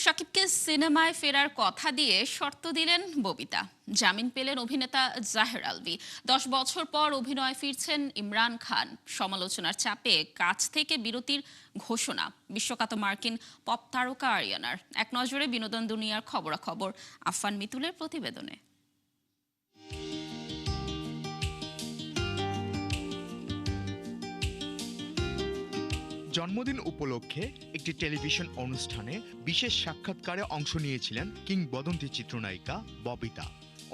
শাকিবকে সিনেমায় ফেরার কথা দিয়ে শর্ত দিলেন ববিতা। জামিন পেলেন অভিনেতা জাহের আলভী। 10 বছর পর অভিনয়ে ফিরছেন ইমরান খান। সমালোচনার চাপে কাজ থেকে বিরতির ঘোষণা বিশ্বখ্যাত মার্কিন পপ তারকা আরিয়ানার। এক নজরে বিনোদন দুনিয়ার খবরাখবর আফফান মিতুলের প্রতিবেদনে। জন্মদিন উপলক্ষে একটি টেলিভিশন অনুষ্ঠানে বিশেষ সাক্ষাৎকারে অংশ নিয়েছিলেন কিংবদন্তি চিত্রনায়িকা ববিতা।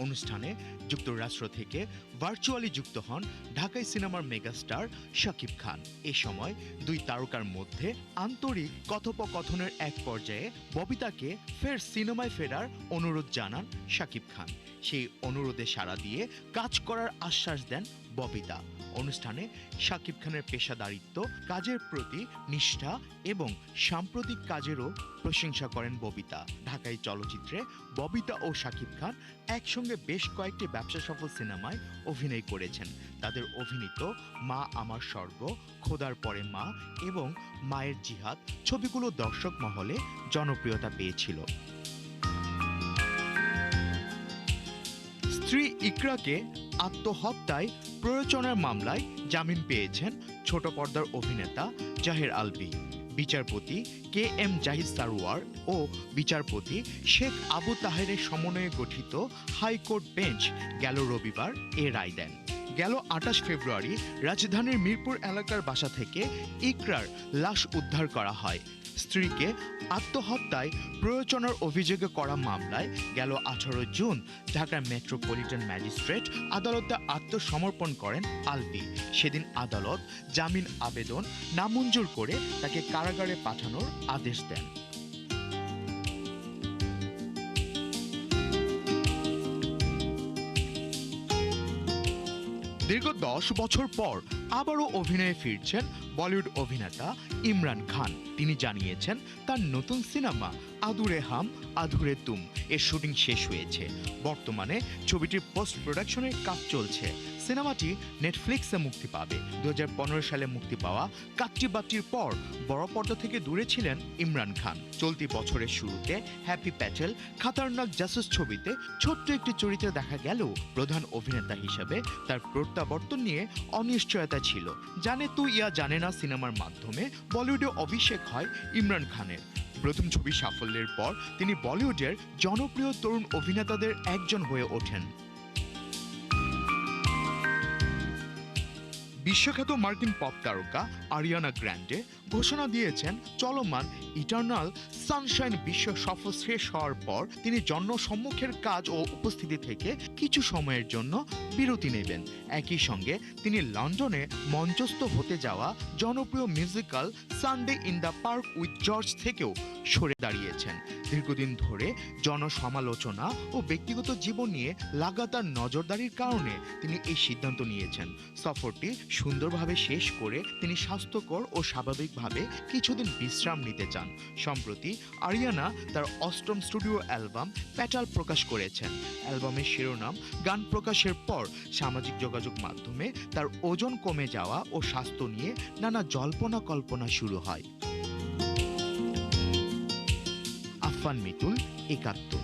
অনুষ্ঠানে যুক্তরাষ্ট্র থেকে ভার্চুয়ালি যুক্ত হন ঢাকাই সিনেমার মেগাস্টার শাকিব খান। এ সময় দুই তারকার মধ্যে আন্তরিক কথোপকথনের এক পর্যায়ে ববিতাকে ফের সিনেমায় ফেরার অনুরোধ জানান শাকিব খান। সেই অনুরোধে সাড়া দিয়ে কাজ করার আশ্বাস দেন ববিতা। অনুষ্ঠানে শাকিব খানের পেশাদারিত্ব, কাজের প্রতি নিষ্ঠা এবং সাম্প্রতিক কাজেরও প্রশংসা করেন ববিতা। ঢাকাই চলচ্চিত্রে ববিতা ও শাকিব খান একসঙ্গে বেশ কয়েকটি ব্যবসা সফল সিনেমায় অভিনয় করেছেন। তাদের অভিনীত মা আমার স্বর্গ, খোদার পরে মা এবং মায়ের জিহাদ ছবিগুলো দর্শক মহলে জনপ্রিয়তা পেয়েছিল। স্ত্রী ইকরাকে আত্মহত্যায় প্ররোচনার মামলায় জামিন পেয়েছেন ছোট পর্দার অভিনেতা জাহের আলভী। বিচারপতি কে এম জাহিদ সারোয়ার ও বিচারপতি শেখ আবু তাহেরের সমন্বয়ে গঠিত হাইকোর্ট বেঞ্চ গেল রবিবার এ রায় দেন। গেল 28 ফেব্রুয়ারি রাজধানীর মিরপুর এলাকার বাসা থেকে ইকরার লাশ উদ্ধার করা হয়। স্ত্রীকে আত্মহত্যায় প্ররোচনার অভিযোগে করা মামলায় গেল 18 জুন ঢাকার মেট্রোপলিটন ম্যাজিস্ট্রেট আদালতে আত্মসমর্পণ করেন আলভী। সেদিন আদালত জামিন আবেদন নামঞ্জুর করে তাকে কারাগারে পাঠানোর আদেশ দেন। দীর্ঘ 10 বছর পর আবারও অভিনয়ে ফিরছেন বলিউড অভিনেতা ইমরান খান। তিনি জানিয়েছেন তার নতুন সিনেমা আধুরে হাম আধুরে তুম এর শুটিং শেষ হয়েছে। বর্তমানে ছবিটির পোস্ট প্রোডাকশনের কাজ চলছে। সিনেমাটি নেটফ্লিক্সে মুক্তি পাবে। 2015 সালে মুক্তি পাওয়া কাট্টি বাট্টির পর বড় পর্দা থেকে দূরে ছিলেন ইমরান খান। চলতি বছরের শুরুতে হ্যাপি প্যাটেল খাতারনাক জাসুস ছবিতে ছোট্ট একটি চরিত্রে দেখা গেলেও প্রধান অভিনেতা হিসেবে তার প্রত্যাবর্তন নিয়ে অনিশ্চয়তা ছিল। জানে তু ইয়া জানে না সিনেমার মাধ্যমে বলিউডে অভিষেক হয় ইমরান খানের। প্রথম ছবি সাফল্যের পর তিনি বলিউডের জনপ্রিয় তরুণ অভিনেতাদের একজন হয়ে ওঠেন। বিশ্বখ্যাত মার্কিন পপ তারকা আরিয়ানা গ্র্যান্ডে ঘোষণা দিয়েছেন চলমান ইটার্নাল সানশাইন বিশ্ব সফর শেষ হওয়ার পর তিনি জনসম্মুখের কাজ ও উপস্থিতি থেকে কিছু সময়ের জন্য বিরতি নেবেন। একই সঙ্গে তিনি লন্ডনে মঞ্চস্থ হতে যাওয়া জনপ্রিয় musical Sunday in the park with George থেকেও সরে দাঁড়িয়েছেন। দীর্ঘদিন ধরে জনসমালোচনা ও ব্যক্তিগত জীবন নিয়ে লাগাতার নজরদারির কারণে তিনি এই সিদ্ধান্ত নিয়েছেন। সফরটি সুন্দরভাবে শেষ করে তিনি স্বাস্থ্যকর ও স্বাভাবিকভাবে কিছুদিন বিশ্রাম নিতে চান। সম্প্রতি আরিয়ানা তার 8ম স্টুডিও অ্যালবাম প্যাটাল প্রকাশ করেছেন। অ্যালবামের শিরোনাম গান প্রকাশের পর সামাজিক যোগাযোগ মাধ্যমে তার ওজন কমে যাওয়া ও স্বাস্থ্য নিয়ে নানা জল্পনা কল্পনা শুরু হয়। আফফান মিতুল, একাত্তর।